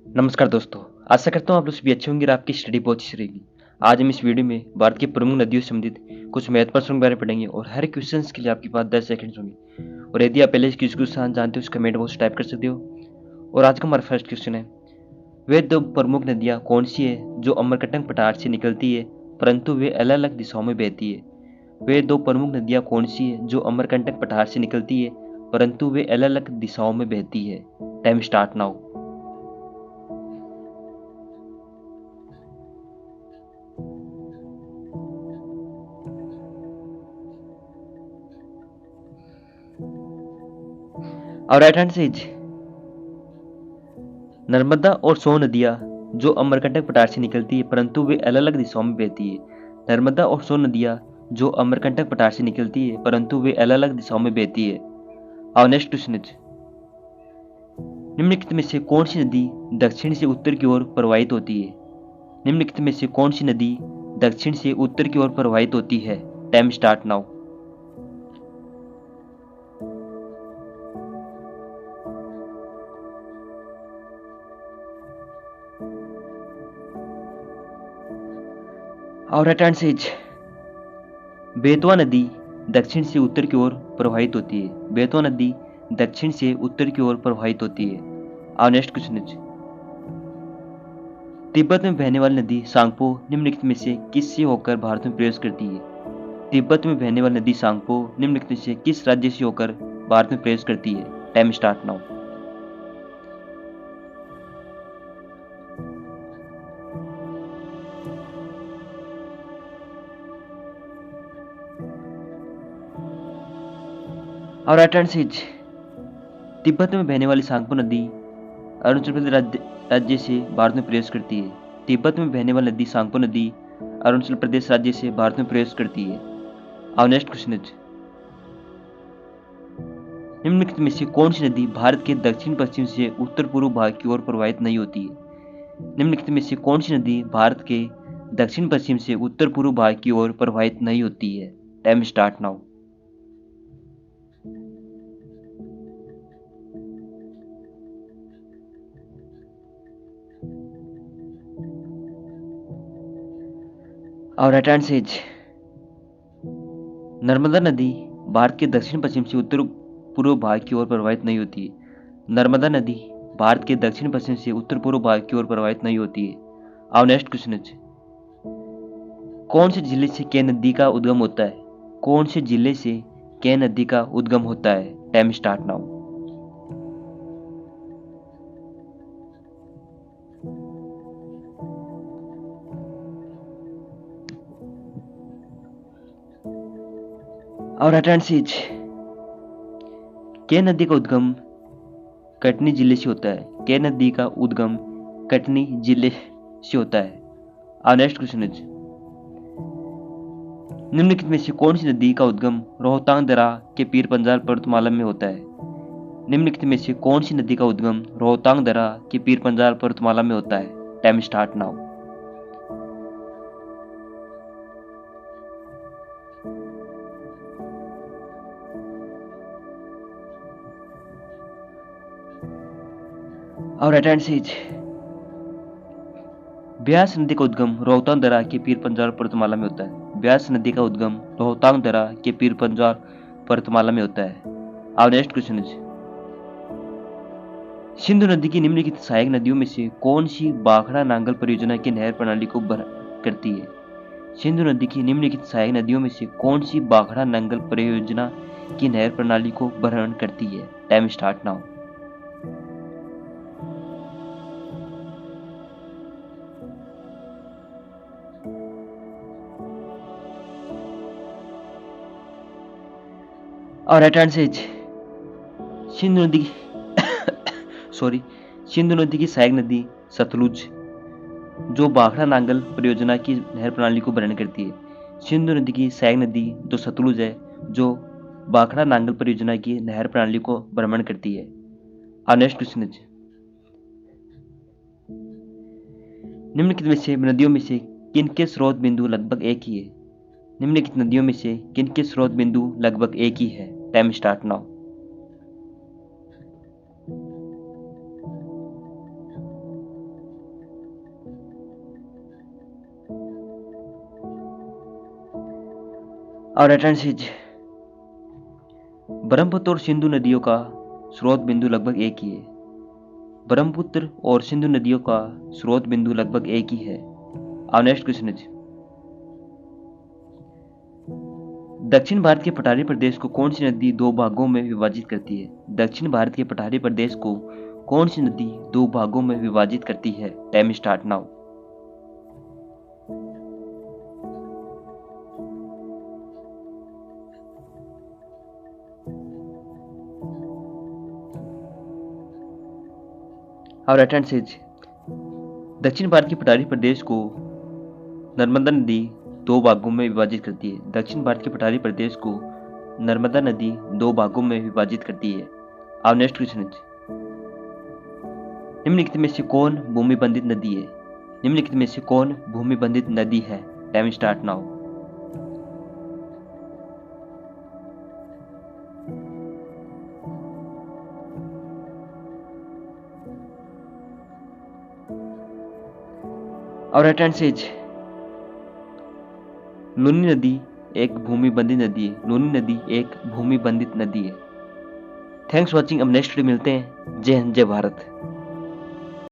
नमस्कार दोस्तों। आशा करता हूँ आप लोग सभी अच्छे होंगे और आपकी स्टडी बहुत अच्छी रहेगी। आज हम इस वीडियो में भारत की प्रमुख नदियों से संबंधित कुछ महत्वपूर्ण प्रश्नों के बारे में पढ़ेंगे और हर क्वेश्चन के लिए आपके पास 10 सेकंड होंगे। और यदि आप पहले इस क्वेश्चन जानते हो तो कमेंट बॉक्स टाइप कर सकते हो। और आज का हमारा फर्स्ट क्वेश्चन है, वे दो प्रमुख नदियाँ कौन सी है जो अमरकंटक पठार से निकलती है परंतु वे अलग अलग दिशाओं में बहती है। वे दो प्रमुख नदियाँ कौन सी है जो अमरकंटक पठार से निकलती है परंतु वे अलग अलग दिशाओं में बहती है। Time start now. और राइट आंसर इज नर्मदा और सोन नदियाँ जो अमरकंटक पठार से निकलती है परंतु वे अलग अलग दिशाओं में बहती है। नर्मदा और सोन नदियाँ जो अमरकंटक पठार से निकलती है परंतु वे अलग अलग दिशाओं में बहती है। और नेक्स्ट क्वेश्चन इज, निम्नलिखित में से कौन सी नदी दक्षिण से उत्तर की ओर प्रवाहित होती है। निम्नलिखित में से कौन सी नदी दक्षिण से उत्तर की ओर प्रवाहित होती है। Time start now. और राइट आंसर इज बेतवा नदी दक्षिण से उत्तर की ओर प्रवाहित होती है। बेतवा नदी दक्षिण से उत्तर की ओर प्रवाहित होती है। और नेक्स्ट क्वेश्चन इज, तिब्बत में बहने वाली नदी सांगपो निम्नलिखित में से किससे होकर भारत में प्रवेश करती है। तिब्बत में बहने वाली नदी सांगपो निम्नलिखित में से किस राज्य से होकर भारत में प्रवेश करती है। Time start now. और राइट आंसर इज तिब्बत में बहने वाली सांगपो नदी अरुणाचल प्रदेश राज्य से भारत में प्रवेश करती है। तिब्बत में बहने वाली नदी सांगपो नदी अरुणाचल प्रदेश राज्य से भारत में प्रवेश करती है। और नेक्स्ट क्वेश्चन इज, निम्नलिखित में से कौन सी नदी भारत के दक्षिण पश्चिम से उत्तर पूर्व भाग की ओर प्रवाहित नहीं होती है। निम्नलिखित में से कौन सी नदी भारत के दक्षिण पश्चिम से उत्तर पूर्व भाग की ओर प्रवाहित नहीं होती है। Time start now. और राइट आंसर इज नर्मदा नदी भारत के दक्षिण पश्चिम से उत्तर पूर्व भाग की ओर प्रवाहित नहीं होती है। नर्मदा नदी भारत के दक्षिण पश्चिम से उत्तर पूर्व भाग की ओर प्रवाहित नहीं होती है। और नेक्स्ट क्वेश्चन इज, कौन से जिले से के नदी का उद्गम होता है। कौन से जिले से के नदी का उद्गम होता है। Time start now. और राइट आंसर इज के नदी का उद्गम कटनी जिले से होता है। के नदी का उद्गम कटनी जिले से होता है। और नेक्स्ट क्वेश्चन इज, निम्नलिखित में से कौन सी नदी का उद्गम रोहतांग दर्रा के पीर पंजाल पर्वतमाला में होता है। निम्नलिखित में से कौन सी नदी का उद्गम रोहतांग दर्रा के पीर पंजाल पर्वतमाला में होता है। Time start now. और राइट आंसर इज ब्यास नदी का उद्गम रोहतांग दर्रा के पीर पंजाल पर्वतमाला में होता है। ब्यास नदी का उद्गम रोहतांग दर्रा के पीर पंजाल पर्वतमाला में होता है। और नेक्स्ट क्वेश्चन इज, सिंधु नदी की निम्नलिखित सहायक नदियों में से कौन सी बाखड़ा नांगल परियोजना की नहर प्रणाली को करती है। सिंधु नदी की निम्नलिखित सहायक नदियों में से कौन सी बाखड़ा नांगल परियोजना की नहर प्रणाली को भरण करती है। Time start now. और राइट आंसर इज सिंधु नदी सॉरी सिंधु नदी की सहायक नदी सतलुज जो बाखड़ा नांगल परियोजना की नहर प्रणाली को भरण करती है। सिंधु नदी की सहायक नदी जो सतलुज है जो बाखड़ा नांगल परियोजना की नहर प्रणाली को भ्रमण करती है। और नेक्स्ट क्वेश्चन इज, निम्नलिखित में से नदियों में से किन के स्रोत बिंदु लगभग एक ही है। निम्नलिखित नदियों में से किन के स्रोत बिंदु लगभग एक ही है। Time start now. और रेफरेंस इज ब्रह्मपुत्र और सिंधु नदियों का स्रोत बिंदु लगभग एक ही है। ब्रह्मपुत्र और सिंधु नदियों का स्रोत बिंदु लगभग एक ही है। और नेक्स्ट क्वेश्चन इज दक्षिण भारत के पठारी प्रदेश को कौन सी नदी दो भागों में विभाजित करती है? दक्षिण भारत के पठारी प्रदेश को कौन सी नदी दो भागों में विभाजित करती है? Time start now. और अटेंड इज दक्षिण भारत के पठारी प्रदेश को नर्मदा नदी दो भागों में विभाजित करती है। दक्षिण भारत के पठारी प्रदेश को नर्मदा नदी दो भागों में विभाजित करती है। अब नेक्स्ट क्वेश्चन है निम्नलिखित में से कौन भूमि बंधित नदी है? निम्नलिखित में से कौन भूमि बंधित नदी है? Time start now. और अटेंड इज लूनी नदी एक भूमि बंधित नदी है। लूनी नदी एक भूमि बंधित नदी है। Thanks watching. अब नेक्स्ट वीडियो मिलते हैं। जय हिंद, जय भारत।